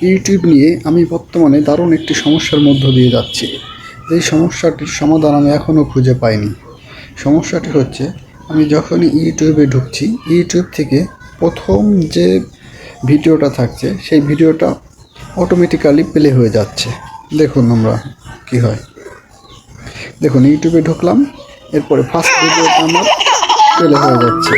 YouTube নিয়ে আমি বর্তমানে দারুণ একটি সমস্যার মধ্য দিয়ে যাচ্ছি। এই সমস্যাটির সমাধান আমি এখনও খুঁজে পাইনি। সমস্যাটি হচ্ছে, আমি যখনই ইউটিউবে ঢুকছি, ইউটিউব থেকে প্রথম যে ভিডিওটা থাকছে সেই ভিডিওটা অটোমেটিক্যালি প্লে হয়ে যাচ্ছে। দেখুন আমরা কি হয়। দেখুন ইউটিউবে ঢুকলাম, এরপরে ফার্স্ট ভিডিওটা আমার প্লে হয়ে যাচ্ছে।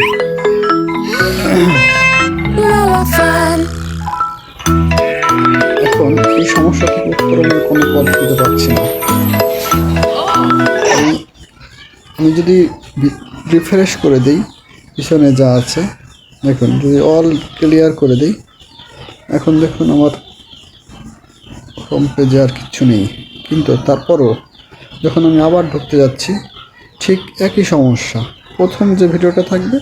এখন এই সমস্যাটি উত্তরণের কোনো পথ খুঁজে পাচ্ছি না। আমি যদি রিফ্রেশ করে দিই, পিছনে যা আছে দেখুন, যদি অল ক্লিয়ার করে দিই, এখন দেখুন আমার হোম পেজে আর কিছু নেই। কিন্তু তারপরও যখন আমি আবার ঢুকতে যাচ্ছি, ঠিক একই সমস্যা। প্রথম যে ভিডিওটা থাকবে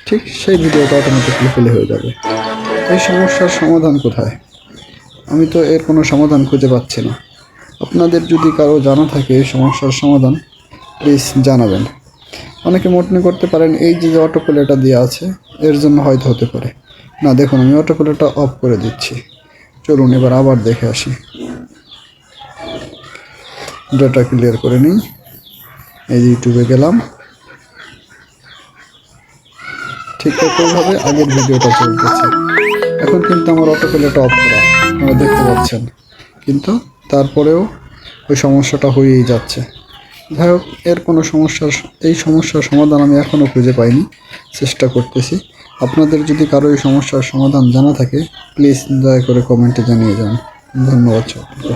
ঠিক সেই ভিডিওটা অটোমেটিকলি প্লে হয়ে যাবে। এই সমস্যার সমাধান কোথায়? আমি তো এর কোনো সমাধান খুঁজে পাচ্ছি না। আপনাদের যদি কারো জানা থাকে এই সমস্যার সমাধান, প্লিজ জানাবেন। অনেকে মনে করতে পারেন এই যে অটো প্লেটা দেওয়া আছে এর জন্য হয়তো হতে পারে। না, দেখুন আমি অটো প্লেটা অফ করে দিচ্ছি। চলুন এবার আবার দেখে আসি। ডাটা ক্লিয়ার করে নিই। এই ইউটিউবে গেলাম, ঠিক একইভাবে আগের ভিডিওটা চলতেছে। এখন কিন্তু আমার অটো প্লেটা অফ করা, আপনারা দেখতে পাচ্ছেন, কিন্তু তারপরেও ওই সমস্যাটা হয়েই যাচ্ছে। যাই হোক, এই সমস্যার সমাধান আমি এখনও খুঁজে পাইনি, চেষ্টা করতেছি। আপনাদের যদি কারো এই সমস্যার সমাধান জানা থাকে, প্লিজ দয়া করে কমেন্টে জানিয়ে যান। ধন্যবাদ সকলকে।